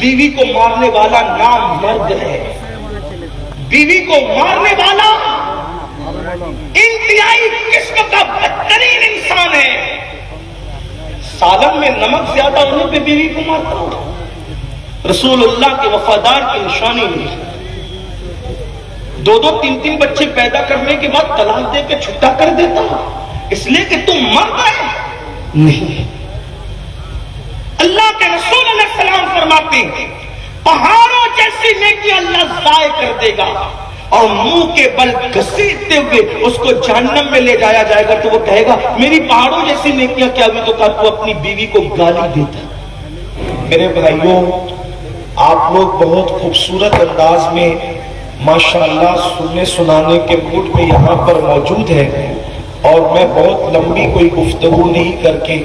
بیوی کو مارنے والا نام مرد ہے، بیوی کو مارنے والا انتہائی قسم کا بدترین انسان ہے۔ سالن میں نمک زیادہ ہونے پہ بیوی کو مارتا ہوں، رسول اللہ کے وفادار کی نشانی نہیں۔ دو دو تین تین بچے پیدا کرنے کے بعد طلاق دے کے چھٹا کر دیتا ہوں اس لیے کہ تم مرد ہے؟ نہیں۔ اللہ کے رسول علیہ السلام فرماتے ہیں پہاڑوں جیسی نیکی اللہ ضائع کر دے گا، اور منہ کے بل گھسیٹتے ہوئے اس کو جہنم میں لے جایا جائے گا تو وہ کہے گا میری پہاڑوں جیسی نیکیاں کیا ہوئی؟ تو کہا تو اپنی بیوی کو گالی دیتا۔ میرے بھائیوں، آپ لوگ بہت خوبصورت انداز میں ماشاءاللہ سننے سنانے کے موڈ میں یہاں پر موجود ہے، اور میں بہت لمبی کوئی گفتگو نہیں کر کے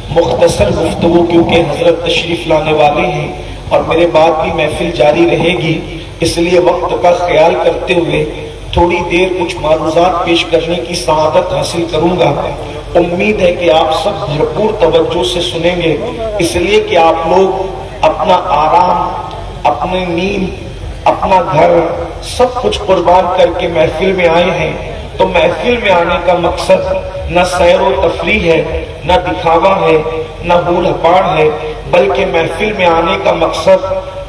مختصر گفتگو، کیونکہ حضرت تشریف لانے والے ہیں اور میرے بعد بھی محفل جاری رہے گی، اس لیے وقت کا خیال کرتے ہوئے تھوڑی دیر کچھ معروضات پیش کرنے کی سعادت حاصل کروں گا۔ امید ہے کہ آپ سب بھرپور توجہ سے سنیں گے، اس لیے کہ آپ لوگ اپنا آرام، اپنی نیند، اپنا گھر سب کچھ قربان کر کے محفل میں آئے ہیں، تو محفل میں آنے کا مقصد نہ سیر و تفریح ہے، نہ دکھاوا ہے، نہ ہول ہپاڑ ہے، بلکہ محفل میں آنے کا مقصد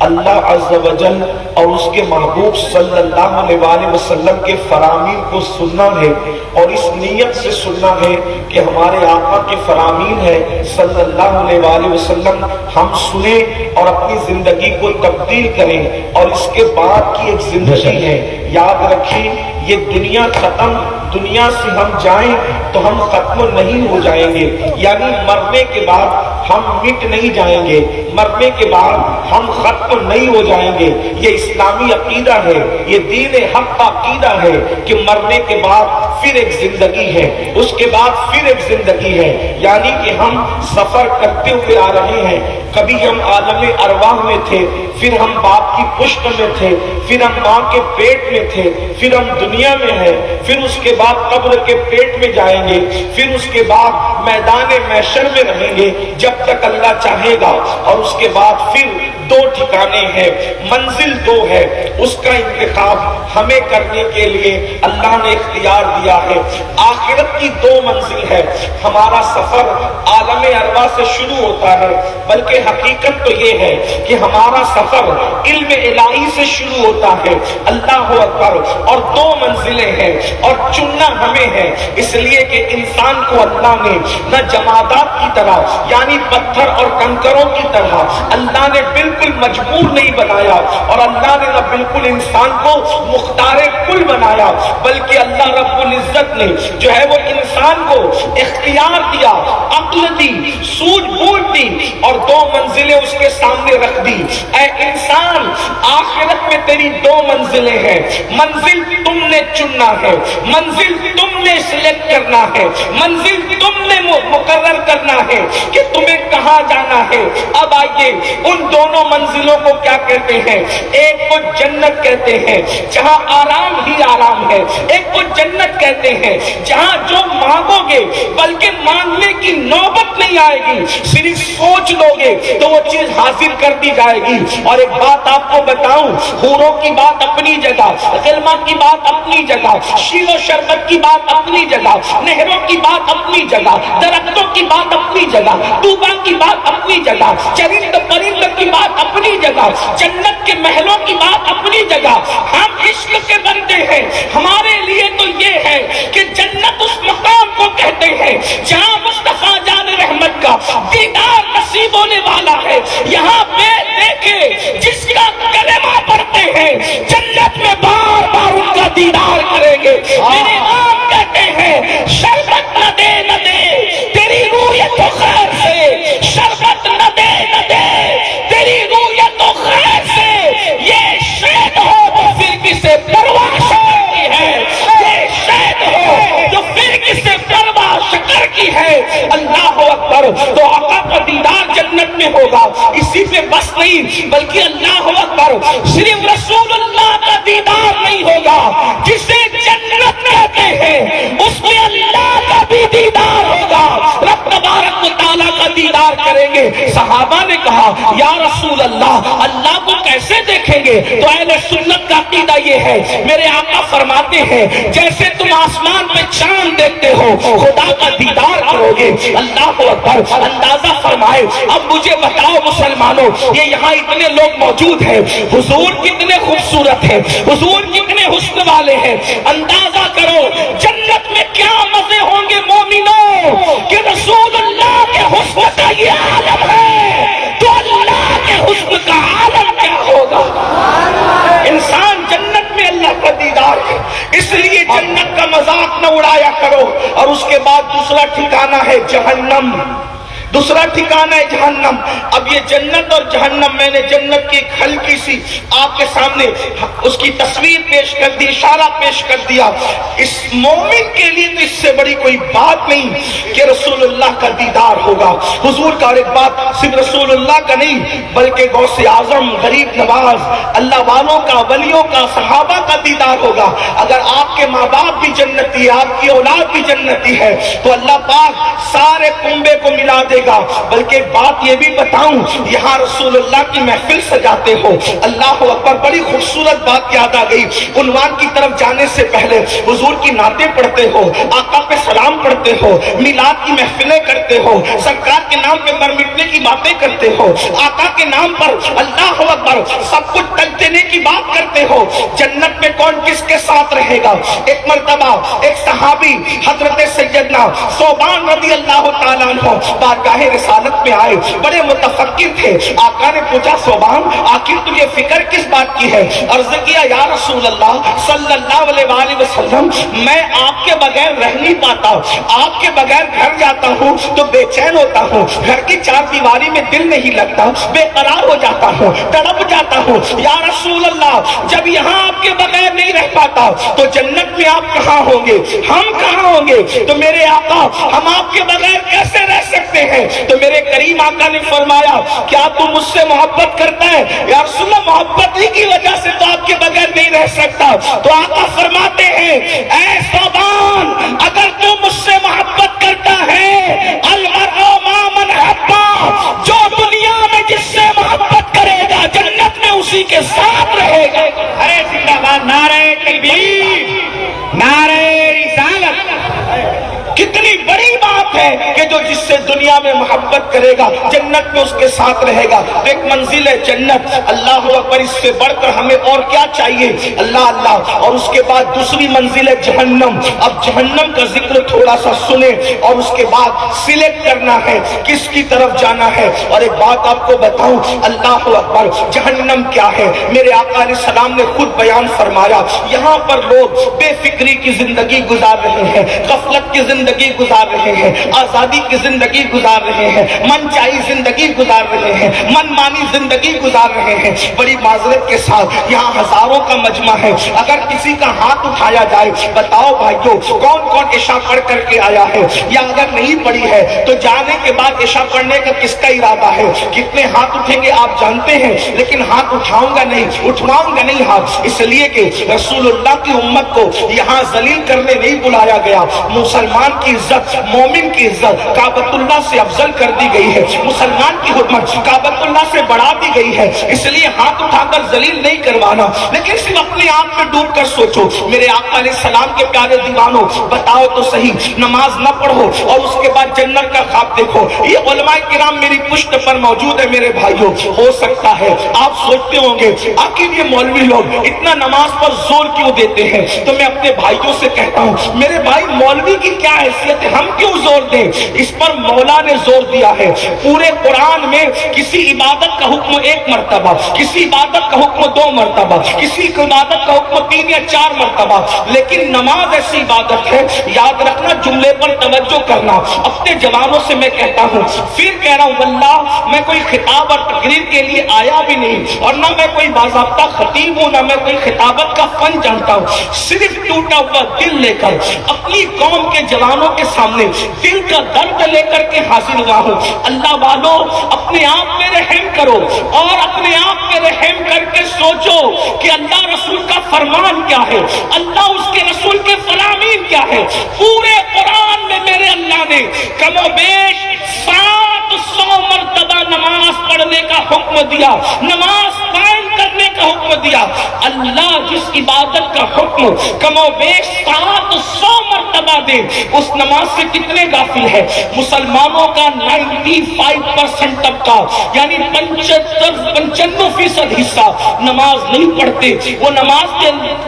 اللہ عز و جل اور اس کے محبوب صلی اللہ علیہ وآلہ وسلم کے فرامین کو سننا ہے، اور اس نیت سے سننا ہے کہ ہمارے آقا کے فرامین ہے صلی اللہ علیہ وآلہ وسلم، ہم سنیں اور اپنی زندگی کو تبدیل کریں، اور اس کے بعد کی ایک زندگی ہے۔ یاد رکھیں یہ دنیا ختم، دنیا سے ہم جائیں تو ہم ختم نہیں ہو جائیں گے، یعنی مرنے کے بعد ہم مٹ نہیں جائیں گے، مرنے کے بعد ہم ختم نہیں ہو جائیں گے۔ یہ اسلامی عقیدہ ہے، یہ دین حق کا عقیدہ ہے کہ مرنے کے بعد پھر ایک زندگی ہے، اس کے بعد پھر ایک زندگی ہے، یعنی کہ ہم سفر کرتے ہوئے آ رہے ہیں۔ کبھی ہم عالم ارواح میں تھے، پھر ہم باپ کی پشت میں تھے، پھر ہم ماں کے پیٹ میں تھے، پھر ہم دنیا میں ہیں، پھر اس کے بعد قبر کے پیٹ میں جائیں گے، پھر اس کے بعد میدان محشر میں رہیں گے جب تک اللہ چاہے گا، اور اس کے بعد پھر دو ٹھکانے ہیں، منزل دو ہے، اس کا انتخاب ہمیں کرنے کے لیے اللہ نے اختیار دیا ہے۔ آخرت کی دو منزل ہے، ہمارا سفر عالم ارواح سے شروع ہوتا ہے، بلکہ حقیقت تو یہ ہے کہ ہمارا سفر علم الہی سے شروع ہوتا ہے۔ اللہ اکبر۔ اور دو منزلیں ہیں اور چننا ہمیں ہے، اس لیے کہ انسان کو اللہ نے نہ جمادات کی طرح یعنی پتھر اور کنکروں کی طرح اللہ نے بالکل مجبور نہیں بنایا، اور اللہ نے نہ بالکل انسان کو مختار کل بنایا، بلکہ اللہ رب العزت نے جو ہے وہ انسان کو اختیار دیا، عقل دی، سوجھ بوجھ دی، اور دو منزلیں اس کے سامنے رکھ دی۔ اے انسان، آخرت میں تیری دو منزلیں ہیں، منزل تم نے چننا ہے، منزل تم نے سلیکٹ کرنا ہے، منزل تم نے مقرر کرنا ہے کہ تمہیں کہاں جانا ہے۔ اب آئیے ان دونوں منزلوں کو کیا کہتے ہیں؟ ایک کو جنت کہتے ہیں جہاں آرام ہی آرام ہے، ایک کو جنت کہتے ہیں جہاں جو مانگو گے بلکہ مانگنے کی نوبت نہیں آئے گی، صرف سوچ لو گے تو وہ چیز حاصل کر دی جائے گی۔ اور ایک بات آپ کو بتاؤں، حوروں کی بات اپنی جگہ، غلما کی بات اپنی جگہ، شیر و شربت کی بات اپنی جگہ، نہروں کی بات اپنی جگہ، درختوں کی بات اپنی جگہ، طوبا کی بات اپنی جگہ، چرند پرند کی بات اپنی جگہ، جنت کے محلوں کی بات اپنی جگہ۔ ہم عشق کے بندے ہیں، ہمارے لیے تو یہ ہے کہ جنت اس مقام کو کہتے ہیں جہاں مصطفیٰ جان رحمت کا دیدار نصیب ہونے والا ہے۔ یہاں پہ دیکھیں جس کا کلمہ پڑھتے ہیں جنت میں بار بار ان کا دیدار کریں گے۔ میرے آپ کہتے ہیں شربت نہ دے نہ دے تیری رویت و خیر سے، شربت نہ دے نہ دے تیری رویت و خیر سے، یہ شہد ہو تو پھر کسے پرواہ شکر کی ہے، یہ شہد ہو تو پھر کسے پرواہ شکر کی ہے۔ اللہ اکبر۔ تو آقا کا دیدار جنت میں ہوگا، اسی پہ بس نہیں بلکہ اللہ اکبر صرف رسول اللہ کا دیدار نہیں ہوگا، جسے جنت کہتے ہیں اس میں اللہ کا بھی دیدار ہوگا، رب تبارک و تعالیٰ کا دیدار دیدار کریں گے۔ صحابہ نے کہا یا رسول اللہ، اللہ کو کیسے دیکھیں گے؟ تو اہل سنت کا عقیدہ یہ ہے، میرے آقا فرماتے ہیں جیسے تم آسمان پہ چاند دیکھتے ہو خدا کا دیدار کرو گے۔ اللہ اکبر، اندازہ فرمائے۔ اب مجھے بتاؤ مسلمانوں، یہ یہاں اتنے لوگ موجود ہیں، حضور کتنے خوبصورت ہیں، حضور کتنے حسن والے ہیں، اندازہ کرو جنت میں کیا مزے ہوں گے مومنوں کہ رسول اللہ کے حسن کا یہ عالم ہے تو اللہ کے حسن کا عالم کیا ہوگا؟ انسان جنت میں اللہ کا دیدار ہے، اس لیے جنت کا مذاق نہ اڑایا کرو۔ اور اس کے بعد دوسرا ٹھکانہ ہے جہنم، دوسرا ٹھکانہ ہے جہنم۔ اب یہ جنت اور جہنم، میں نے جنت کی ایک ہلکی سی آپ کے سامنے اس کی تصویر پیش کر دی، اشارہ پیش کر دیا۔ اس مومن کے لیے تو اس سے بڑی کوئی بات نہیں کہ رسول اللہ کا دیدار ہوگا۔ حضور کا، اور ایک بات صرف رسول اللہ کا نہیں بلکہ غوث اعظم، غریب نواز، اللہ والوں کا، ولیوں کا، صحابہ کا دیدار ہوگا۔ اگر آپ کے ماں باپ بھی جنتی ہے، آپ کی اولاد بھی جنتی ہے تو اللہ پاک سارے کنبے کو ملا دے گا۔ بلکہ بات یہ بھی بتاؤں، یہاں رسول اللہ کی محفل سجاتے ہو، اللہ اکبر، بڑی خوبصورت بات یاد آ گئی۔ عنوان کی طرف جانے سے پہلے حضور کی نعتیں پڑھتے ہو، آقا پہ سلام پڑھتے ہو، میلاد کی محفلیں کرتے ہو، سرکار کے نام پہ مر مٹنے کی باتیں کرتے ہو، آقا کے نام پر اللہ اکبر سب کچھ تک دینے کی بات کرتے ہو۔ جنت میں کون کس کے ساتھ رہے گا؟ ایک مرتبہ ایک صحابی حضرت سیدنا ثوبان رضی اللہ تعالیٰ عنہ بارگاہ رسالت میں آئے، بڑے متفکر تھے۔ آقا نے پوچھا ثوبان، آخر تجھے فکر کس بات کی ہے؟ عرض کیا یا رسول اللہ صلی اللہ علیہ وآلہ وسلم، میں آپ کے بغیر رہ نہیں پاتا، آپ کے بغیر گھر جاتا ہوں تو بے چین ہوتا ہوں، گھر کی چار دیواری میں دل نہیں لگتا، بے قرار ہو جاتا ہوں، تڑپ جاتا ہوں۔ یا رسول اللہ، جب یہاں آپ کے بغیر نہیں رہ پاتا تو جنت میں آپ کہاں ہوں گے، ہم کہاں ہوں گے؟ تو میرے آقا، ہم آپ کے بغیر کیسے رہ سکتے ہیں؟ تو میرے کریم آقا نے فرمایا کیا تم مجھ سے محبت کرتا ہے؟ یا رسول اللہ، محبت ہی کی وجہ سے تو آپ کے بغیر نہیں رہ سکتا۔ تو آقا فرماتے ہیں اے ثوبان، اگر تو مجھ سے محبت کرتا ہے، المرء ما من حبا، جو دنیا میں جس سے محبت کرے گا جنت میں اسی کے ساتھ رہے گا۔ ارے زندہ باد، نعرہ تکبیر، نعرہ رسالت۔ کتنی بڑی بات ہے کہ جو جس سے دنیا میں محبت کرے گا جنت میں اس کے ساتھ رہے گا۔ ایک منزل ہے جنت، اللہ اکبر، اس سے بڑھ کر ہمیں اور کیا چاہیے؟ اللہ اللہ۔ اور اس کے بعد دوسری منزل ہے جہنم۔ اب جہنم کا ذکر تھوڑا سا سنیں اور اس کے بعد سلیکٹ کرنا ہے کس کی طرف جانا ہے۔ اور ایک بات آپ کو بتاؤں، اللہ اکبر، جہنم کیا ہے؟ میرے آقا علیہ السلام نے خود بیان فرمایا، یہاں پر لوگ بے فکری کی زندگی گزار رہے ہیں، غفلت کی زندگی گزار رہے ہیں، آزادی کی زندگی گزار رہے ہیں، من چاہی زندگی گزار رہے ہیں، من مانی زندگی گزار رہے ہیں۔ بڑی معذرت کے ساتھ یہاں ہزاروں کا مجمع ہے، اگر کسی کا ہاتھ اٹھایا جائے، بتاؤ بھائیو کون کون عشاء پڑھ کر کے آیا ہے؟ یا اگر نہیں پڑھی ہے تو جانے کے بعد عشاء پڑھنے کا کس کا ارادہ ہے؟ کتنے ہاتھ اٹھیں گے آپ جانتے ہیں، لیکن ہاتھ اٹھاؤں گا نہیں ہاتھ، اس لیے کہ رسول اللہ کی امت کو یہاں ذلیل کرنے نہیں بلایا گیا۔ مسلمان کی عزت، مومن کی عزت کعبۃ اللہ سے افضل کر دی گئی ہے، مسلمان کی حرمت کعبۃ اللہ سے بڑھا دی گئی ہے، اس لیے ہاتھ اٹھا کر ذلیل نہیں کروانا، لیکن صرف اپنے آپ میں ڈوب کر سوچو۔ میرے آقا علیہ السلام کے پیارے دیوانوں، بتاؤ تو صحیح، نماز نہ پڑھو اور اس کے بعد جنت کا خواب دیکھو۔ یہ علماء کرام میری پشت پر موجود ہے میرے بھائیوں۔ ہو سکتا ہے آپ سوچتے ہوں گے آخر یہ مولوی لوگ اتنا نماز پر زور کیوں دیتے ہیں؟ تو میں اپنے بھائیوں سے کہتا ہوں میرے بھائی، مولوی کی کیا حیثیت ہے، ہم کیوں زور دیں؟ اس پر مولا نے زور دیا ہے۔ پورے قرآن میں کسی عبادت کا حکم 1 مرتبہ، کسی عبادت کا حکم 2 مرتبہ، کسی عبادت کا حکم 3 یا 4 مرتبہ، لیکن نماز ایسی عبادت ہے، یاد رکھنا، جملے پر توجہ کرنا۔ اپنے جوانوں سے میں کہتا ہوں، پھر کہہ رہا ہوں، واللہ میں کوئی خطاب اور تقریر کے لیے آیا بھی نہیں، اور نہ میں کوئی باضابطہ خطیب ہوں، نہ میں کوئی خطابت کا فن جانتا ہوں، صرف ٹوٹا ہوا دل لے کر اپنی قوم کے جوانوں کے سامنے دل کا درد لے کر کے حاضر ہوا ہوں۔ اللہ والو، اپنے آپ میں رحم کرو اور اپنے آپ میں رحم کر کے سوچو کہ اللہ رسول کا فرمان کیا ہے، اللہ اس کے رسول کے فرامین کیا ہے۔ پورے قرآن میں میرے اللہ نے کم و بیش 700 دیا، نماز قائم کرنے کا حکم دیا۔ اللہ جس عبادت کا حکم کم و بیش 700 مرتبہ دے، اس نماز سے کتنے غافل ہے؟ مسلمانوں کا 95% طبقہ یعنی 95% حصہ نماز نہیں پڑھتے، وہ نماز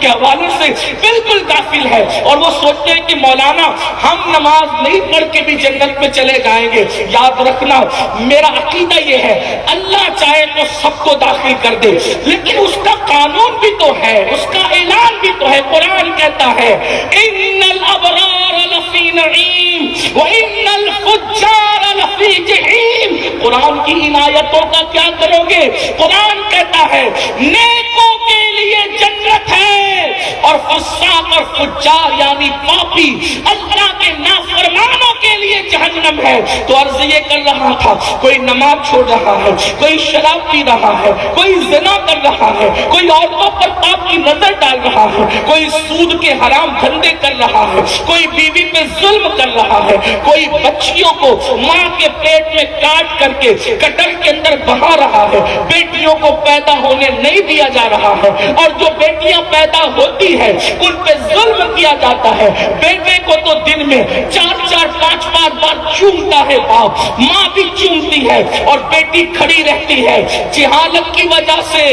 کے حوالے سے بالکل غافل ہے، اور وہ سوچتے ہیں کہ مولانا ہم نماز نہیں پڑھ کے بھی جنت میں چلے جائیں گے۔ یاد رکھنا میرا عقیدہ یہ ہے، اللہ چاہے تو سب کو داخل کر دے، لیکن اس کا قانون بھی تو ہے، اس کا اعلان بھی تو ہے۔ قرآن کہتا ہے ان الابرار لفی نعیم وان الفجار لفی جحیم۔ قرآن کی ان آیتوں کا کیا کرو گے؟ قرآن کہتا ہے نیکوں کے لیے جنت ہے اور فساق اور فجار یعنی پاپی اللہ کے نافرمانوں کے لیے جہنم ہے۔ تو عرض یہ کر رہا تھا، کوئی نماز چھوڑ رہا ہے، کوئی شراب پی رہا ہے، کوئی زنا کر رہا ہے، کوئی عورتوں پر پاپ کی نظر ڈال رہا ہے، کوئی سود کے حرام دھندے کر رہا ہے، کوئی بیوی پہ ظلم کر رہا ہے، کوئی بچیوں کو ماں کے پیٹ میں کاٹ کر کے کٹر کے اندر بہا رہا ہے، بیٹیوں کو پیدا ہونے نہیں دیا جا رہا ہے، اور جو بیٹیاں پیدا ہوتی ہے ان پہ ظلم کیا جاتا ہے۔ بیٹے کو تو دن میں 4-5 بار چومتا ہے باپ، ماں بھی چومتی ہے، اور بیٹی کھڑی رہتی ہے جہالت کی وجہ سے،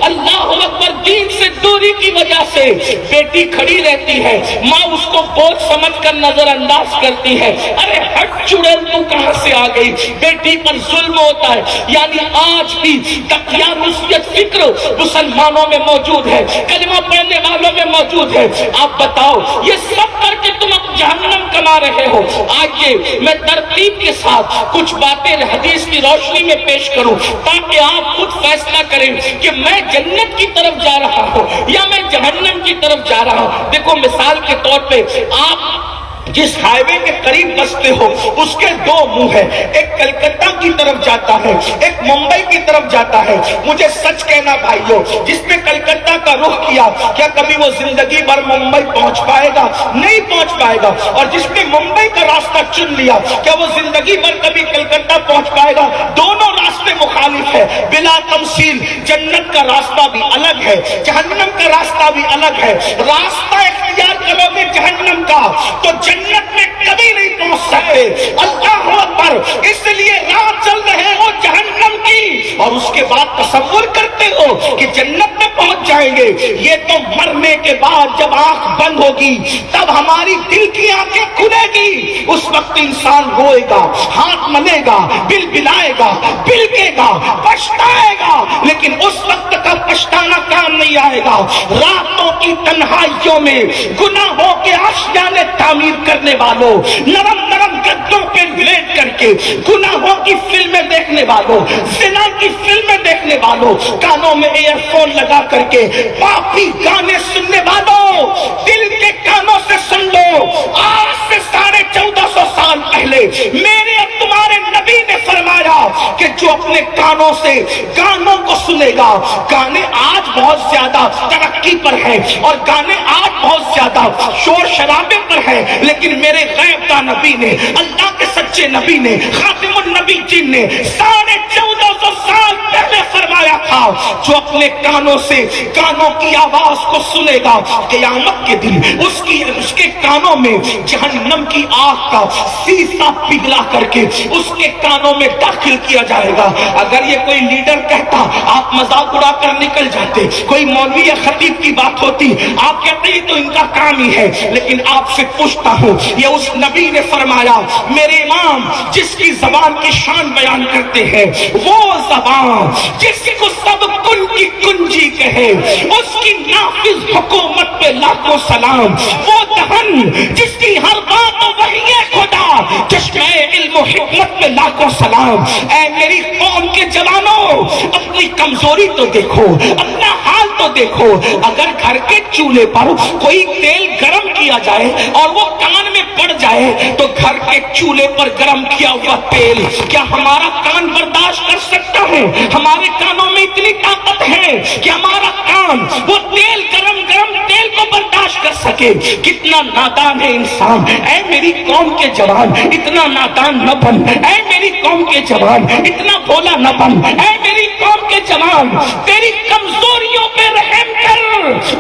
اللہ اکبر، دین سے دوری کی وجہ سے بیٹی کھڑی رہتی ہے، ماں اس کو بوجھ سمجھ کر نظر انداز کرتی ہے، ارے ہٹ چڑیل تو کہاں سے آ گئی، بیٹی پر ظلم ہوتا ہے۔ یعنی آج بھی تقیہ نصیحت فکر مسلمانوں میں موجود ہے، کلمہ پڑھنے والوں میں موجود ہے۔ آپ بتاؤ یہ سب کر کے تم اب جہنم کما رہے ہو۔ آئیے میں ترتیب کے ساتھ کچھ باتیں حدیث کی روشنی میں پیش کروں تاکہ آپ خود فیصلہ کریں کہ میں جنت کی طرف جا رہا ہوں یا میں جہنم کی طرف جا رہا ہوں۔ دیکھو مثال کے طور پہ آپ جس ہائی وے کے قریب بستے ہو اس کے دو منہ ہیں، ایک کلکتہ کی طرف جاتا ہے، ایک ممبئی کی طرف جاتا ہے۔ مجھے سچ کہنا بھائیو، جس نے کلکتہ کا رخ کیا کیا کبھی وہ زندگی بھر ممبئی پہنچ پائے گا؟ نہیں پہنچ پائے گا۔ اور جس نے ممبئی کا راستہ چن لیا کیا وہ زندگی بھر کبھی کلکتہ پہنچ پائے گا؟ دونوں راستے مخالف ہے بلا تمثیل۔ جنت کا راستہ بھی الگ ہے، جہنم کا راستہ بھی الگ ہے۔ راستہ اختیار کرو گے جہنم کا تو جنت میں کبھی نہیں پہنچ سکتے۔ اللہ اکبر، اس لیے راہ چل رہے ہو جہنم کی اور اس کے بعد تصور کرتے ہو کہ جنت میں پہنچ جائیں گے۔ یہ تو مرنے کے بعد جب آنکھ بند ہوگی تب ہماری دل کی آنکھیں کھلے گی، اس وقت انسان روئے گا، ہاتھ ملے گا، بل بلائے گا، بلکے گا، پچھتائے گا، لیکن اس وقت کا پچھتانا کام نہیں آئے گا۔ راتوں کی تنہائیوں میں گناہوں کے آشیانے تعمیر کرنے والوں، نرم نرم گدوں پہ لیٹ کر کے گناہوں کی فلمیں دیکھنے والوں، زنا کی فلمیں دیکھنے والوں، کانوں میں ایئر فون لگا کر کے پاپی گانے سننے والوں، دل کے کانوں سے سن لو، آج سے 1450 سال پہلے میرے اور تمہارے نبی نے فرمایا کہ جو اپنے کانوں سے گانوں کو سنے گا، گانے آج بہت زیادہ ترقی پر ہیں اور گانے آج بہت زیادہ شور شرابے پر ہیں، لیکن میرے غیب کا نبی نے، اللہ کے سچے نبی نے، خاتم النبی جن نے 1450 سال پہلے فرمایا تھا جو اپنے کانوں سے کانوں کی آواز کو سنے گا قیامت کے دن اس کے کانوں میں جہنم کی آگ کا سیسا پگھلا کر کے اس کے کانوں میں داخل کیا جائے گا۔ اگر یہ کوئی لیڈر کہتا آپ مذاق اڑا کر نکل جاتے، کوئی مولوی یا خطیب کی بات ہوتی آپ کہتے ہیں تو ان کا کام ہی ہے، لیکن آپ سے پوچھتا ہوں یہ اس نبی نے فرمایا، میرے امام جس کی زبان کی شان بیان کرتے ہیں، وہ زبان جس کو سب کن کی کنجی کہے، اس کی نافذ حکومت پہ لاکھوں سلام، وہ دہن جس کی ہر بات وحی خدا، چشمہ علم و حکمت پہ لاکھوں سلام۔ اے میری قوم کے جوانوں، اپنی کمزوری تو دیکھو، اپنا حال تو دیکھو۔ اگر گھر کے چولہے پر کوئی تیل گرم کیا جائے اور وہ کان میں پڑ جائے تو گھر کے چولہے پر گرم کیا ہوا تیل کیا ہمارا کان برداشت کر سکتا ہے؟ ہمارے کانوں میں اتنی طاقت ہے کہ ہمارا کان وہ تیل گرم تیل کو برداشت کر سکے؟ کتنا نادان ہے انسان۔ اے میری قوم کے جوان، اتنا نادان نہ بن۔ اے میری قوم کے جوان، اتنا بھولا نہ بن، اے میری قوم کے جوان تیری کمزوریوں پہ رحم کر۔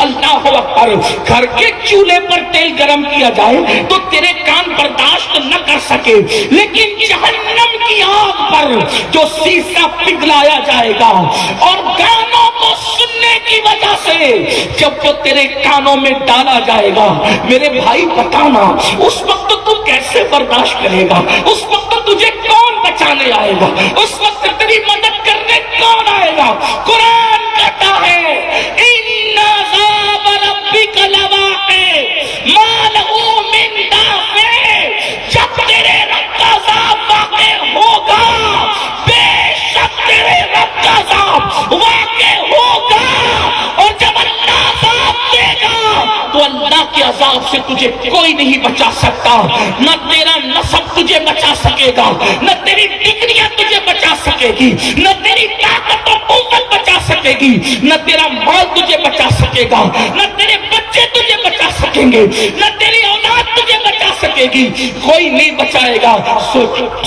اللہ اکبر۔ گھر کے چولہے پر تیل گرم کیا جائے تو تیرے کان برداشت نہ کر سکے، لیکن جہنم کی آگ پر جو سیسا پگھلایا جائے گا اور گانوں کو سننے کی وجہ سے جب وہ تیرے کانوں میں ڈالا جائے گا، میرے بھائی بتانا اس وقت تو کیسے برداشت کرے گا؟ اس وقت تجھے کون بچانے آئے گا؟ اس وقت تیری مدد کرنے کون آئے گا؟ قرآن کہتا ہے اِنَّ عَذَابَ رَبِّكَ لَوَاقِعٌ مَا لَهُ مِن دَافِعٍ۔ جب تیرے رب کا عذاب واقع ہوگا، بے شک تیرے رب کا عذاب واقع ہوگا، اور جب اللہ عذاب دے گا تو اللہ کے عذاب سے تجھے کوئی نہیں بچا سکتا۔ نہ تیرا نسب تجھے بچا سکے گا، نہ تیری ڈگریاں تجھے بچا سکے گی، نہ تیری طاقت و قوت بچا سکے گی، نہ تیرا مال تجھے بچا سکے گا، نہ تیرے بچے تجھے بچا سکیں گے، نہ تیری اولاد تجھے بچا سکے گی، کوئی نہیں بچائے گا۔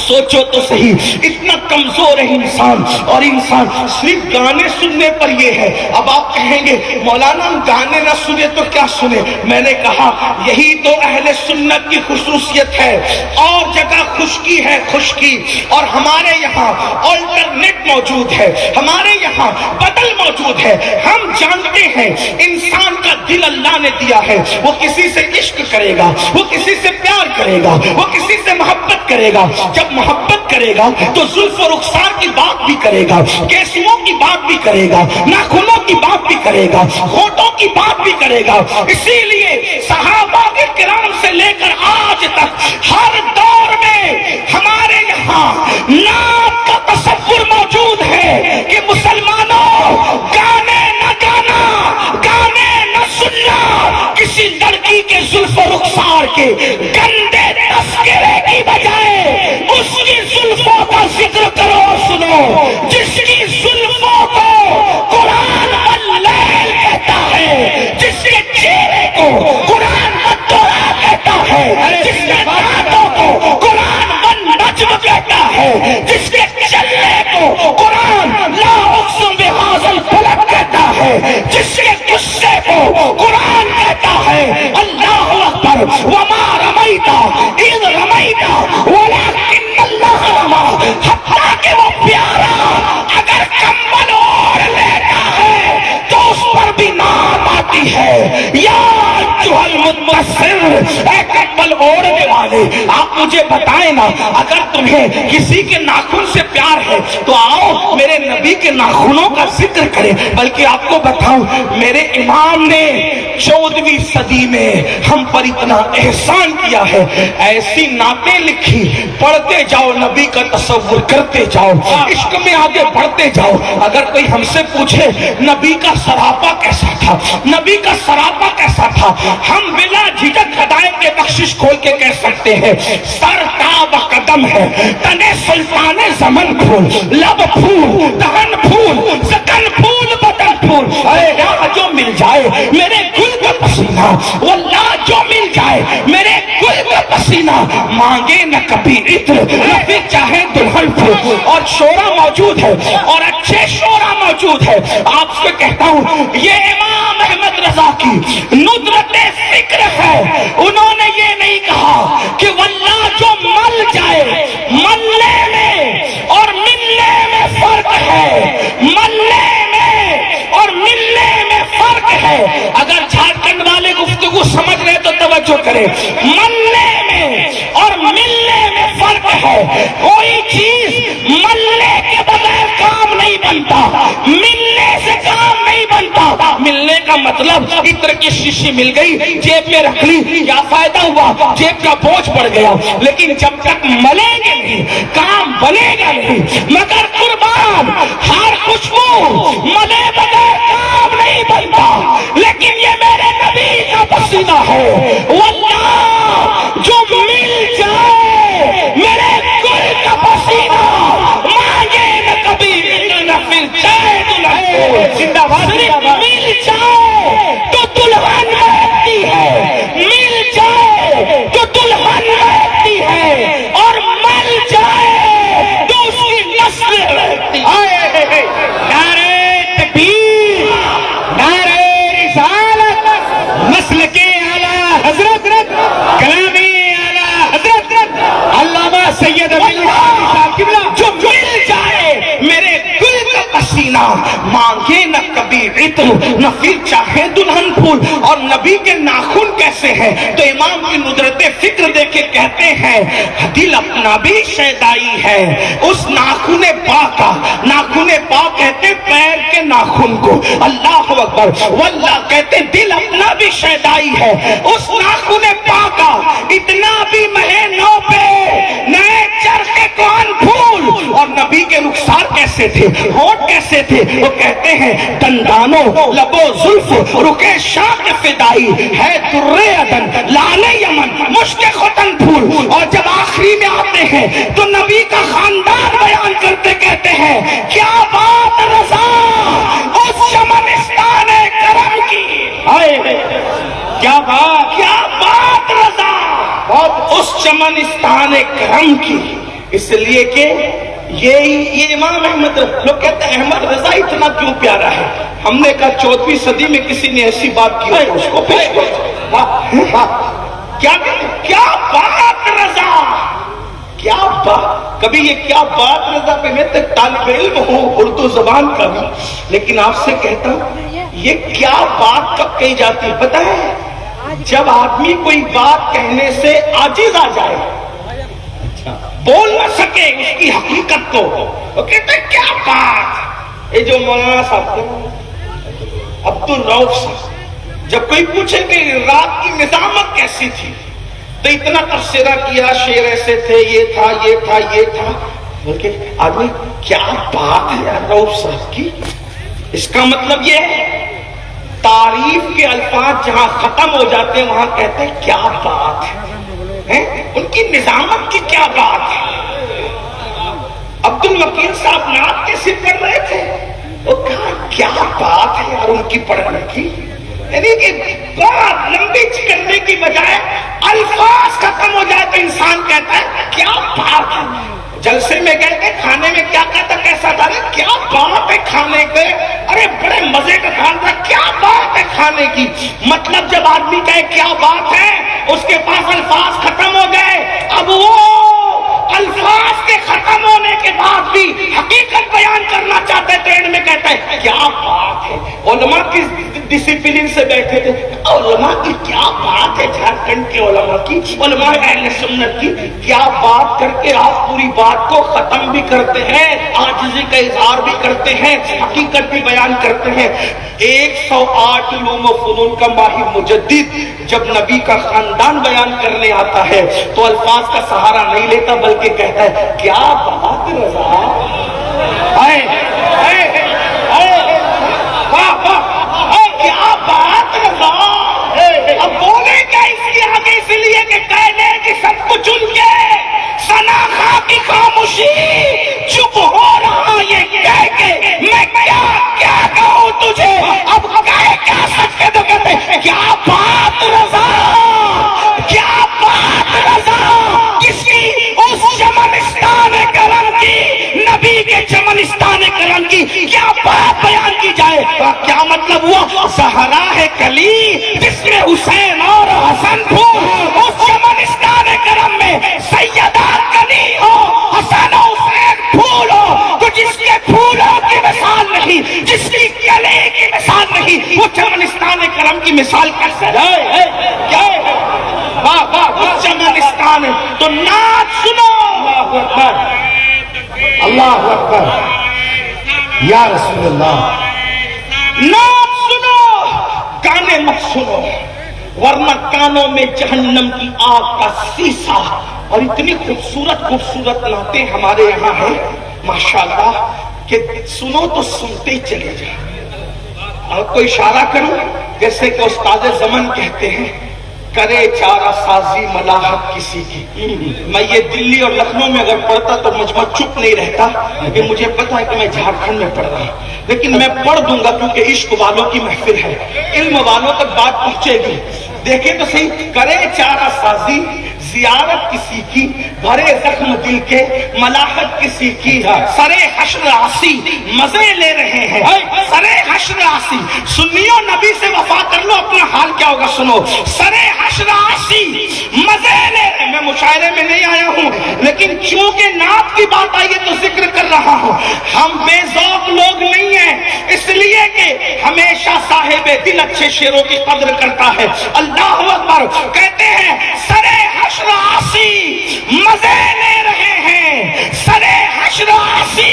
سوچو تو صحیح، اتنا کمزور ہے انسان، اور انسان صرف گانے سننے پر یہ ہے۔ اب آپ کہیں گے مولانا گانے نہ سنے تو کیا سنے؟ میں نے کہا یہی تو اہل سنت کی خصوصیت ہے۔ اور جگہ خشکی ہے، خشکی، اور ہمارے یہاں آلٹرنیٹ موجود ہے، ہمارے یہاں بدل موجود ہے۔ ہم جانتے ہیں انسان کا دل اللہ نے دیا ہے، وہ کسی سے عشق کرے گا، وہ کسی سے پیار کرے گا، وہ کسی سے محبت کرے گا۔ جب محبت کرے گا تو زلف و رخسار کی بات بھی کرے گا، کیسووں کی بات بھی کرے گا، ناخنوں کی بات بھی کرے گا، ہونٹوں کی بات بھی کرے گا۔ اسی لیے صحابہ کرام سے لے کر آج تک ہر دور میں ہمارے یہاں نعت کا تصور موجود ہے کہ مسلمانوں گانے نہ گانا، گانے نہ سننا، کسی لڑکی کے زلف و رخسار کے گندے تذکرے کی بجائے اس کی زلفوں کا ذکر کرو، سنو، جس کی زلفوں کو قرآن واللیل کہتا ہے، جس کے چہرے کو قرآن والدورا کہتا ہے، جس کے دانتوں کو قرآن والنجم کہتا ہے، جس کے چلنے کو قرآن لا اقسم بہذا البلد کہتا ہے، جس کے غصے کو قرآن کہتا ہے اللہ اکبر وما رمیت اذ رمیت ولکن اللہ رمی۔ حتیٰ کہ وہ پیارا اگر کمبل اوڑھ لیتا ہے تو اس پر بھی نام آتی ہے، یا ایھا المدثر، اے کمبل اوڑھنے والے، آپ مجھے بتائیں نا، اگر تمہیں کسی کے ناخن سے پیار ہے تو آؤ میرے نبی کے ناخنوں کا ذکر کریں۔ بلکہ آپ کو بتاؤں، میرے امام نے 14ویں صدی میں ہم پر اتنا احسان کیا ہے، ایسی نعتیں لکھی، پڑھتے جاؤ، نبی کا تصور کرتے جاؤ، عشق میں آگے بڑھتے جاؤ۔ اگر کوئی ہم سے پوچھے نبی کا سراپا کیسا تھا، نبی کا سراپا کیسا تھا، ہم بلا جھجک ہدایت کے بخشش کھول کے کہہ سکتے ہیں، سر تاب قدم ہے، تنے سلطان زمن پھول، لب پھول، دہن پھول، سکن پھول، بدن پھول۔ اے راہ جو مل جائے میرے گل کا پسینہ، واللہ جو مل جائے میرے گل کا پسینہ، مانگے نہ کبھی عطر، نہ پھر چاہے دلہن پھول۔ اور شورا موجود ہے، اور اچھے شورا موجود ہے۔ آپ سے کہتا ہوں یہ امام احمد رضا کی ندرت فکر ہے، انہوں نے یہ نہیں کہا کہ واللہ جو مل جائے، ملنے میں اور ملنے میں فرق ہے، ملنے میں اور ملنے میں فرق ہے۔ اگر جھارکھنڈ والے گفتگو سمجھ رہے تو توجہ کریں، ملنے میں اور ملنے میں فرق ہے۔ کوئی چیز ملنے کے بغیر کام نہیں بنتا، ملنے سے کام نہیں بنتا۔ ملنے کا مطلب عطر کی شیشی مل گئی، جیب میں رکھ لی، کیا فائدہ ہوا؟ جیب کا بوجھ بڑھ گیا۔ لیکن جب تک ملیں گے نہیں کام بنے گا نہیں۔ مگر قربان ہر خوشبو ملے بغیر کام نہیں بنتا، لیکن یہ میرے نبی کا پسینہ ہے، واللہ جو مل جائے میرے گل کا پسینہ، مانگے نہ کبھی نہ پھر چاہے دلہن، صرف مل جائے تو دلہن مہکتی ہے، مل جائے تو دلہن مہکتی ہے، اور مل جائے تو اس کی نسل نہ مانگے نہ کبھی عطر، نہ پھر چاہے دلہن پھول. اور نبی کے ناخن کیسے ہیں تو امام کی ندرت فکر دیکھے کہتے ہیں دل اپنا بھی شیدائی ہے اس ناخن پاک کا. ناخن پاک کہتے پیر کے ناخن کو. اللہ اکبر. واللہ کہتے دل اپنا بھی شیدائی ہے اس ناخن پاک کا. اتنا بھی مہے نو پہ نئے چرخے کون پھول. اور نبی کے رخسار کیسے تھے، ہونٹ کیسے تھے، وہ کہتے ہیں دندانوں لبو زلف رکے شاہ فدائی ہے درے عدن لال یمن مشک ختن پھول. اور جب آخری میں آتے ہیں تو نبی کا خاندان بیان کرتے کہتے ہیں کیا بات رضا اس چمنستان کرم کی. کیا بات رضا اس چمنستان کرم کی. اس لیے کہ یہ امام احمد لوگ کہتے ہیں احمد رضا اتنا کیوں پیارا ہے. ہم نے کہا 14ویں صدی میں کسی نے ایسی بات کی اس کو پیش کیا بات رضا. کیا بات. کبھی یہ کیا بات رضا پہ میں تک طالب علم ہوں اردو زبان کا بھی، لیکن آپ سے کہتا ہوں یہ کیا بات کب کہی جاتی پتہ ہے؟ جب آدمی کوئی بات کہنے سے عاجز آ جائے، بول نہ سکے اس کی حقیقت کو، وہ کہتے ہیں کیا بات. یہ جو مولانا صاحب عبد الرؤف صاحب جب کوئی پوچھے کہ رات کی نظامت کیسی تھی تو اتنا تبصرہ کیا، شعر ایسے تھے، یہ تھا یہ تھا یہ تھا. بلکہ آدمی کیا بات ہے یار رؤف صاحب کی. اس کا مطلب یہ ہے تعریف کے الفاظ جہاں ختم ہو جاتے ہیں وہاں کہتے ہیں کیا بات ہے. ان کی نظامت کی کیا بات ہے. عبد الوکیل صاحب نعت کیسے پڑھ رہے تھے، وہ کہا کیا بات ہے یار ان کی پڑھنے کی. یعنی کہ بات لمبی کرنے کی بجائے الفاظ ختم ہو جائے تو انسان کہتا ہے کیا بات ہے. جلسے میں گئے تھے کھانے میں کیا کہتا کیسا تھا کیا بات ہے کھانے کے. ارے بڑے مزے کا کھانا تھا، کیا بات ہے کھانے کی. مطلب جب آدمی کہے کیا بات ہے اس کے پاس الفاظ ختم ہو گئے. اب وہ الفاظ کے ختم ہونے کے بعد بھی حقیقت بیان کرنا چاہتے تو اینڈ میں کہتا ہے کیا بات ہے. علماء کی ڈسپلن سے بیٹھے تھے، علماء کی کیا بات ہے، جھارکھنڈ کے علماء کی، علماء اہل سنت کی کیا بات کر کے آپ پوری بات کو ختم بھی کرتے ہیں، عاجزی کا اظہار بھی کرتے ہیں، حقیقت بھی بیان کرتے ہیں. 108 علوم و فنون کا ماہر مجدد جب نبی کا خاندان بیان کرنے آتا ہے تو الفاظ کا سہارا نہیں لیتا بلکہ کہتا ہے کیا بات رضا. کیا بات رضا. اب بولے کیا اس کے آگے، اس لیے کہ کہنے کی سب کچھ ان کے ثنا خواہ کی خاموشی چپ ہو رہا یہ کہہ کے میں کیا کیا کہوں تجھے. اب کہہ کیا سکتے تو کہتے کیا بات رضا، کیا بات رضا. کسی اس چمنستان کرم کی، نبی کے چمنستان کرم کی کیا بات بیان کی جائے. کیا مطلب ہوا زہرا ہے کلی جس میں حسین اور حسن پھول. اس چمنستان کرم میں سیدہ کلی ہو، حسن و حسین پھول ہو تو جس کے پھولوں کی مثال نہیں، جس کی کلی کی مثال نہیں، وہ چمنستان کرم کی مثال کیسے ہے. کیا ہے واہ واہ وہ چمنستان ہے. تو نعت سنو. اللہ اکبر اللہ اکبر یا رسول اللہ. نعت سنو، گانے مت سنو ورنہ کانوں میں جہنم کی آگ کا سیسا. اور اتنی خوبصورت خوبصورت نعتیں ہمارے یہاں ہیں ماشاءاللہ کہ سنو تو سنتے ہی چلے جائیں. آپ کو اشارہ کروں جیسے کہ استاد زمن کہتے ہیں کرے چارہ سازی ملاحت کسی کی. میں یہ دلی اور لکھنؤ میں اگر پڑھتا تو مجمع چپ نہیں رہتا کہ مجھے پتا ہے کہ میں جھارکھنڈ میں پڑھ رہا ہوں، لیکن میں پڑھ دوں گا کیونکہ عشق والوں کی محفل ہے، علم والوں تک بات پہنچے گی. دیکھیں تو صحیح، کرے چارہ سازی زیارت کسی کی، بھرے زخم دل کے ملاحت کسی کی، سرے حشر آسی مزے لے رہے ہیں، سرے حشر آسی. سنیو نبی سے وفا کر لو اپنا حال کیا ہوگا سنو. سرے حشر آسی مزے لے رہے. میں مشاعرے میں نہیں آیا ہوں لیکن چونکہ نعت کی بات آئی ہے تو ذکر کر رہا ہوں. ہم بے ذوق لوگ نہیں ہیں، اس لیے کہ ہمیشہ صاحب دل اچھے شعروں کی قدر کرتا ہے۔ اللہ اکبر، کہتے ہیں سرے حشر آسی مزے لے رہے ہیں، سرے حشر آسی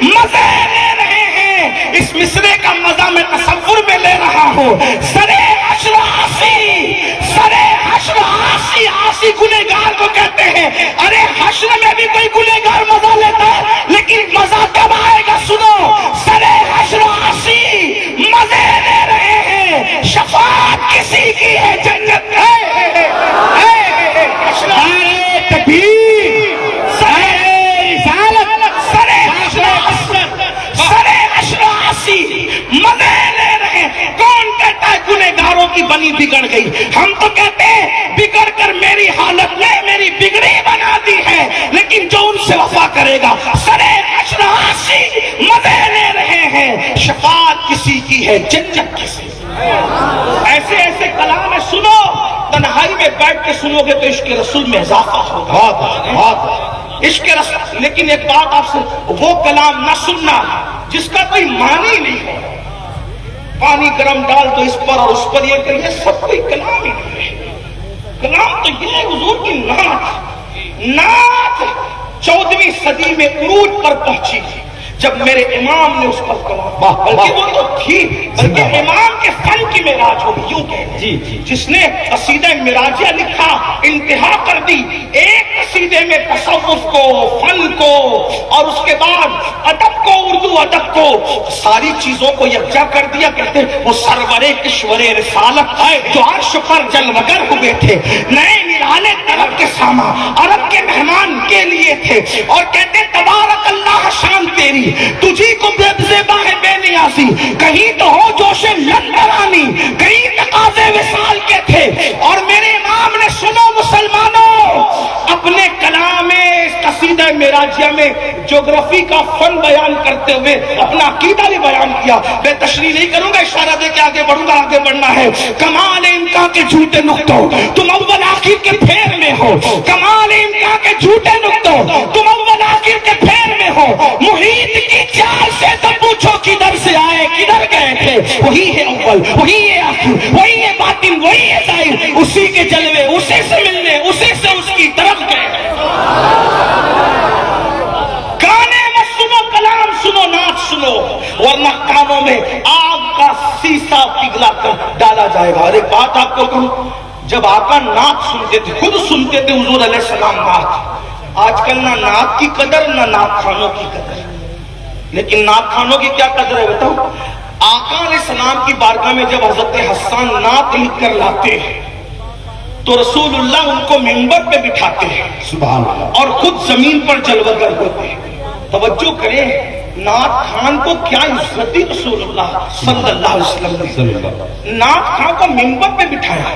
مزے لے رہے ہیں، اس مصرے کا مزہ میں تصور میں لے رہا ہوں۔ سرے حشر آسی، سرے حشر آسی، آسی گنہگار کو کہتے ہیں۔ ارے حشر میں بھی کوئی گنہگار مزہ لیتا ہے، لیکن مزہ کب آئے گا سنو، سرے حشر آسی مزے لے رہے ہیں، شفاعت کسی کی ہے جنت ہے۔ مزے لے رہے ہیں، کون کہتا ہے گنہگاروں کی بنی بگڑ گئی؟ ہم تو کہتے ہیں بگڑ کر میری حالت نے میری بگڑی بنا دی ہے، لیکن جو ان سے وفا کرے گا سرے حشر آسی مزے لے رہے ہیں، شفاعت کسی کی ہے جنت کسی۔ ایسے ایسے کلام سنو، تنہائی میں بیٹھ کے سنو گے تو عشق رسول میں اضافہ ہوگا، بہت عشق رسول۔ لیکن ایک بات آپ سے، وہ کلام نہ سننا جس کا کوئی معنی نہیں ہے۔ پانی گرم ڈال تو اس پر اور اس پر یہ کہ یہ سب کوئی کلام ہی نہیں ہے۔ کلام تو یہ ہے حضور کی نعت۔ نعت 14ویں صدی میں عروج پر پہنچی جب میرے امام نے اس پر کلام، بلکہ وہ تو تھی، بلکہ امام کے فن کی معراج ہوگی، یوں کہتے ہیں جس نے قصیدہ معراجیہ لکھا انتہا کر دی، ایک قصیدے میں تصوف کو، فن کو، اور اس کے بعد ادب کو، اردو ادب کو، ساری چیزوں کو یکجا کر دیا۔ کہتے ہیں وہ سرور کشور رسالت ہے جو عرش پر جلوگر ہوئے تھے، نئے نرالے طلب کے ساما عرب کے مہمان کے لیے تھے، اور کہتے تبارک اللہ شان تیری، تجھی کو بے زیبا ہے بے نیازی، کہیں تو ہو جوش لندرانی، کہیں تقاضے وصال کے تھے۔ اور میرے امام نے سنو مسلمانوں، اپنے کلام اس قصیدہ معراجیہ میں جغرافی کا فن بیان کرتے ہوئے اپنا عقیدہ بھی بیان کیا۔ میں تشریح نہیں کروں گا، اشارہ دے کے آگے بڑھوں گا، آگے بڑھنا ہے۔ کمال امکان کے جھوٹے نقطوں تم اول آخر کے پھیر میں ہو، کمال امکان کے جھوٹے نقطوں تم اول آخر کے پھیر میں ہو، محیط کی چال سے تو پوچھو کدھر سے آئے کدھر گئے تھے، وہی ہے اول، وہی ہے آخر، وہی ہے باطن، وہی ہے ظاہر، اسی کے جلوے اسی سے ملنے، اسی سے اس کی طرف گئے۔ گانے میں سنو، کلام سنو، نعت سنو، ورنہ کانوں میں آگ کا سیسا پگھلا کر ڈالا جائے گا۔ اور ایک بات آپ کو کہوں، جب آقا نعت سنتے تھے، خود سنتے تھے حضور علیہ السلام نعت، آج کل نہ نعت کی قدر نہ نعت خانوں کی قدر، لیکن نعت خانوں کی کیا قدر ہے بتاؤ؟ آقا علیہ السلام کی بارگاہ میں جب حضرت حسان نعت لکھ کر لاتے ہیں تو رسول اللہ ان کو منبر پہ بٹھاتے ہیں، سبحان اللہ، اور خود زمین پر جلوگر ہوتے ہیں۔ توجہ کریں، نعت خان کو کیا عزت دی رسول اللہ صلی اللہ علیہ وسلم نے، نعت خان کو منبر پہ بٹھایا،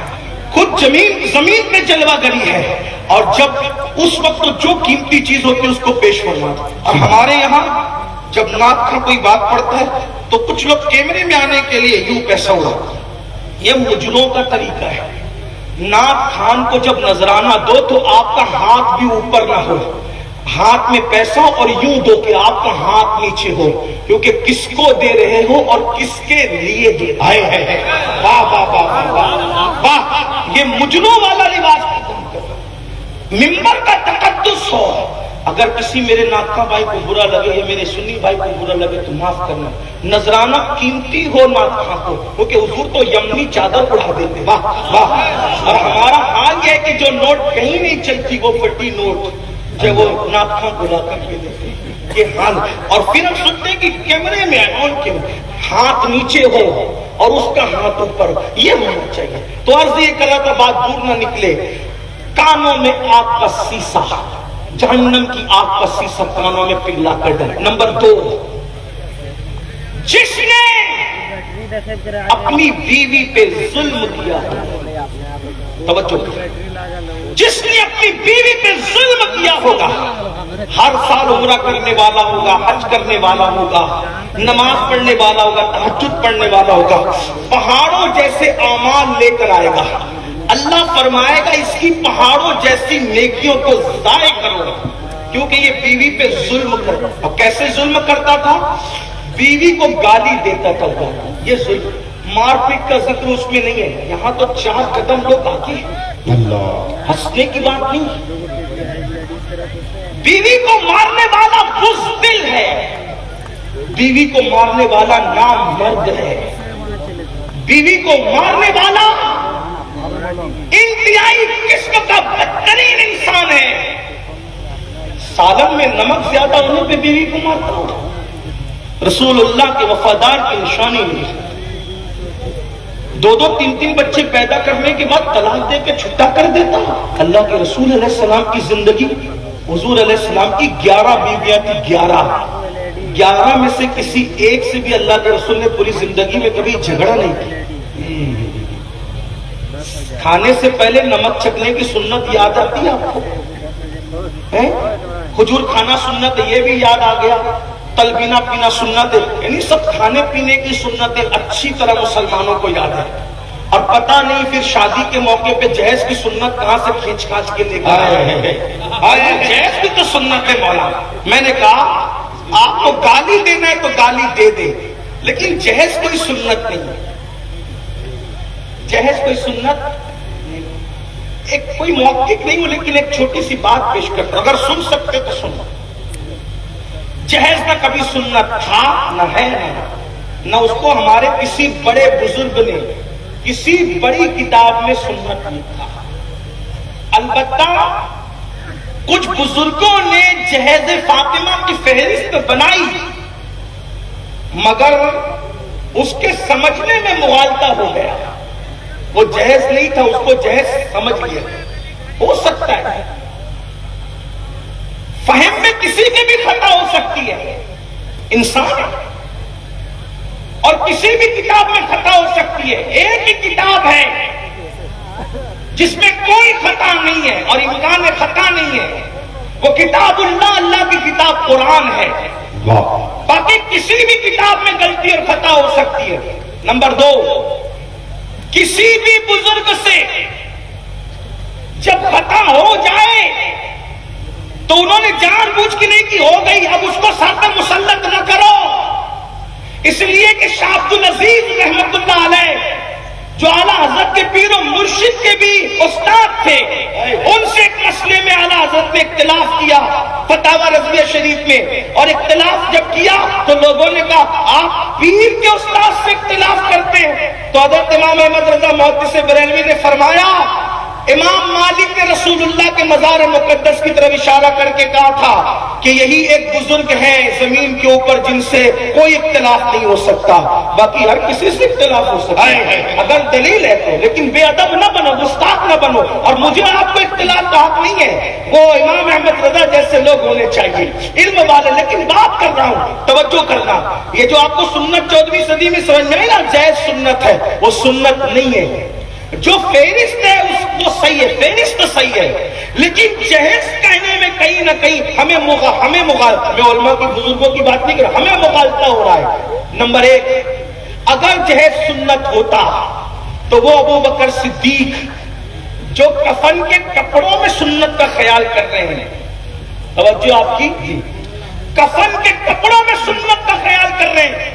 خود زمین پہ جلوہ گری ہے، اور جب اس وقت جو قیمتی چیز ہوتی ہے اس کو پیش فرماتا۔ اور ہمارے یہاں جب نعت خان کوئی بات پڑھتا ہے تو کچھ لوگ کیمرے میں آنے کے لیے یوں پیسہ اڑاتے ہیں، یہ مجرموں کا طریقہ ہے۔ نعت خان کو جب نذرانہ دو تو آپ کا ہاتھ بھی اوپر نہ ہو، ہاتھ میں پیسہ اور یوں دو کہ آپ کا ہاتھ نیچے ہو، کیونکہ کس کو دے رہے ہو اور کس کے لیے دے آئے ہیں۔ واہ واہ واہ واہ واہ، یہ مجنوں والا لباس ختم کرو، ممبر کا تقدس ہو۔ اگر کسی میرے ناطقہ بھائی کو برا لگے یا میرے سنی بھائی کو برا لگے تو معاف کرنا، نذرانہ قیمتی ہو ناطقہ کو، کیونکہ حضور تو یمنی چادر اڑا دیتے۔ واہ واہ، اور ہمارا حال یہ ہے کہ جو نوٹ کہیں نہیں چلتی وہ پٹی نوٹ جب وہ ناطقہ بلا کر کے دیتے، یہ حال۔ اور پھر ہم سنتے ہیں کہ کیمرے میں آن کے ہاتھ نیچے ہو اور اس کا ہاتھ اوپر، یہ ہونا چاہیے۔ تو عرض یہ کلا کا بات دور نہ نکلے، کانوں میں آگ کا سیسا، جہنم کی آگ کا سیسا کانوں میں پگھلا کر ڈالے۔ نمبر 2، جس نے اپنی بیوی پہ ظلم کیا، توجہ، جس نے اپنی بیوی پہ ظلم کیا ہوگا، ہر سال عمرہ کرنے والا ہوگا، حج کرنے والا ہوگا، نماز پڑھنے والا ہوگا، تہجد پڑھنے والا ہوگا، پہاڑوں جیسے اعمال لے کر آئے گا، اللہ فرمائے گا اس کی پہاڑوں جیسی نیکیوں کو ضائع کرو، کیونکہ یہ بیوی پہ ظلم کرتا. اور کیسے ظلم کرتا تھا؟ بیوی کو گالی دیتا تھا. یہ ظلم، مار پیٹ کا ذکر اس میں نہیں ہے. یہاں تو 4 قدم لوگ آگے ہیں. اللہ، ہنسنے کی بات نہیں. بیوی کو مارنے والا بزدل ہے، بیوی کو مارنے والا نام مرد ہے، بیوی کو مارنے والا انتہائی قسم کا بدترین انسان ہے. سالن میں نمک زیادہ ہونے پہ بیوی کو مارتا ہوں. رسول اللہ کے وفادار کی نشانی نہیں. 2 3 بچے پیدا کرنے کے بعد طلاق دے کے چھٹا کر دیتا. اللہ کے رسول علیہ السلام کی زندگی، حضور علیہ السلام کی 11 بیویاں تھی. 11 میں سے کسی ایک سے بھی اللہ کے رسول نے پوری زندگی میں کبھی جھگڑا نہیں کیا. کھانے سے پہلے نمک چکھنے کی سنت یاد آتی ہے آپ کو؟ کھجور کھانا سنت ہے، یہ بھی یاد آ گیا. تلبینہ پینا سنت ہے. یعنی سب کھانے پینے کی سنتیں اچھی طرح مسلمانوں کو یاد ہے. اور پتہ نہیں پھر شادی کے موقع پہ جہیز کی سنت کہاں سے کھینچ کھانچ کے لے گئے. جہیز کی تو سنت ہے مولا. میں نے کہا آپ کو گالی دینا ہے تو گالی دے دے، لیکن جہیز کوئی سنت نہیں ہے. جہیز کوئی سنت ایک کوئی موقف نہیں ہو، لیکن ایک چھوٹی سی بات پیش کرتا ہوں، اگر سن سکتے تو سنو. جہیز نہ کبھی سنت تھا نہ ہے نہ اس کو ہمارے کسی بڑے بزرگ نے کسی بڑی کتاب میں سنت نہیں تھا. البتہ کچھ بزرگوں نے جہیز فاطمہ کی فہرست بنائی، مگر اس کے سمجھنے میں مغالطہ ہو گیا. وہ جہیز نہیں تھا، اس کو جہیز سمجھ لیا. ہو سکتا ہے فہم میں کسی کی بھی خطا ہو سکتی ہے، انسان ہے، اور کسی بھی کتاب میں خطا ہو سکتی ہے. ایک ہی کتاب ہے جس میں کوئی خطا نہیں ہے اور امکان خطا نہیں ہے، وہ کتاب اللہ، اللہ کی کتاب قرآن ہے. باقی کسی بھی کتاب میں غلطی اور خطا ہو سکتی ہے. نمبر 2، کسی بھی بزرگ سے جب خطا ہو جائے تو انہوں نے جان بوجھ کے نہیں کی، ہو گئی، اب اس کو سر پر مسلط نہ کرو. اس لیے کہ شاہ عبد العزیز رحمت اللہ علیہ جو اعلیٰ حضرت کے پیر و مرشد کے بھی استاد تھے، ان سے ایک مسئلے میں اعلیٰ حضرت نے اختلاف کیا فتاوی رضویہ شریف میں. اور اختلاف جب کیا تو لوگوں نے کہا آپ پیر کے استاد سے اختلاف کرتے ہیں. تو حضرت امام احمد رضا محدث بریلوی نے فرمایا، امام مالک نے رسول اللہ کے مزار مقدس کی طرف اشارہ کر کے کہا تھا کہ یہی ایک بزرگ ہے زمین کے اوپر جن سے کوئی اختلاف نہیں ہو سکتا، باقی ہر کسی سے اختلاف ہو سکتا ہے اگر دلیل ہے تو. لیکن بے ادب نہ بنو، گستاخ نہ بنو. اور مجھے آپ کو اختلاف کا حق نہیں ہے، وہ امام احمد رضا جیسے لوگ ہونے چاہیے، علم والے. لیکن بات کر رہا ہوں، توجہ کرنا، یہ جو آپ کو سنت 14ویں صدی میں سمجھ میں آئی نا جائز سنت ہے، وہ سنت نہیں ہے. جو فہرست ہے وہ صحیح ہے، فہرست صحیح ہے، لیکن جہیز کہنے میں کہیں نہ کہیں ہمیں مغالطہ، میں علماء کی بزرگوں کی بات نہیں کر رہا، ہمیں مغالطہ ہو رہا ہے. نمبر 1، اگر جہیز سنت ہوتا تو وہ ابو بکر صدیق جو کفن کے کپڑوں میں سنت کا خیال کر رہے ہیں، توجہ آپ کی، کفن کے کپڑوں میں سنت کا خیال کر رہے ہیں،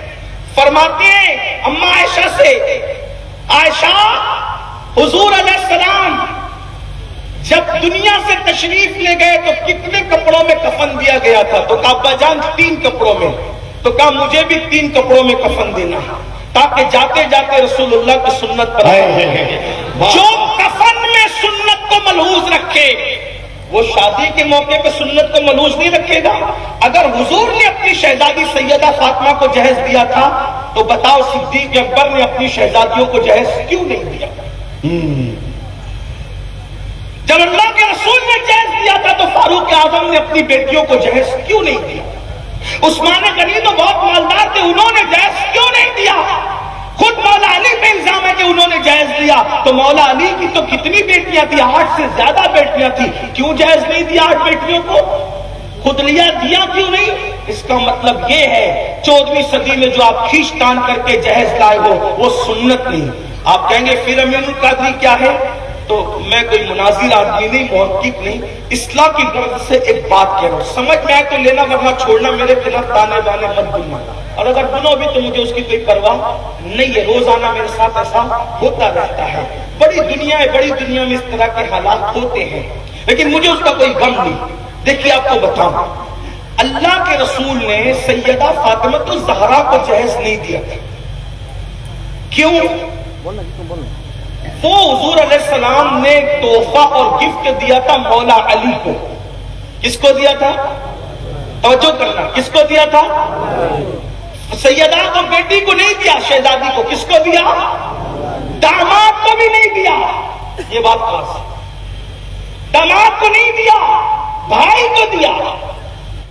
فرماتے ہیں اماں عائشہ سے، عائشہ حضور علیہ السلام جب دنیا سے تشریف لے گئے تو کتنے کپڑوں میں کفن دیا گیا تھا؟ تو کہا ابا جان 3 کپڑوں میں. تو کہا مجھے بھی 3 کپڑوں میں کفن دینا تاکہ جاتے جاتے رسول اللہ کی سنت پر جو کفن میں سنت کو ملحوظ رکھے وہ شادی کے موقع پہ سنت کو ملحوظ نہیں رکھے گا. اگر حضور نے اپنی شہزادی سیدہ فاطمہ کو جہیز دیا تھا تو بتاؤ صدیق اکبر نے اپنی شہزادیوں کو جہیز کیوں نہیں دیا؟ جب اللہ کے رسول نے جہیز دیا تھا تو فاروق اعظم نے اپنی بیٹیوں کو جہیز کیوں نہیں دیا؟ عثمان غنی تو بہت مالدار تھے، انہوں نے جہیز کیوں نہیں دیا؟ خود مولا علی پہ الزام ہے کہ انہوں نے جہیز دیا، تو مولا علی کی تو کتنی بیٹیاں تھی؟ 8 سے زیادہ بیٹیاں تھی، کیوں جہیز نہیں دیا 8 بیٹیوں کو؟ خود لیا، دیا کیوں نہیں؟ اس کا مطلب یہ ہے 14ویں صدی میں جو آپ کھینچ تان کر کے جہیز لائے ہو وہ سنت نہیں. آپ کہیں گے پھر امین القادری کیا ہے؟ تو میں کوئی مناظر آدمی نہیں، محقق نہیں، اصلاح کی غرض سے ایک بات کہہ رہا ہوں، سمجھ میں آئے تو لینا ورنہ چھوڑنا، میرے خلاف تانے بانے مت بننا، اور اگر بنو بھی تو مجھے اس کی کوئی پرواہ نہیں ہے، روزانہ میرے ساتھ ایسا ہوتا رہتا ہے، بڑی دنیا ہے، بڑی دنیا میں اس طرح کے حالات ہوتے ہیں، لیکن مجھے اس کا کوئی غم نہیں۔ دیکھیے آپ کو بتاؤں، اللہ کے رسول نے سیدہ فاطمہ الزہرا کو جہیز نہیں دیا تھا، کیوں؟ وہ حضور علیہ السلام نے تحفہ اور گفٹ دیا تھا مولا علی کو۔ کس کو دیا تھا؟ توجہ کرنا، کس کو دیا تھا؟ سیدہ کو، بیٹی کو نہیں دیا، شہزادی کو۔ کس کو دیا؟ داماد کو بھی نہیں دیا۔ یہ بات خاص ہے، داماد کو نہیں دیا، بھائی کو دیا۔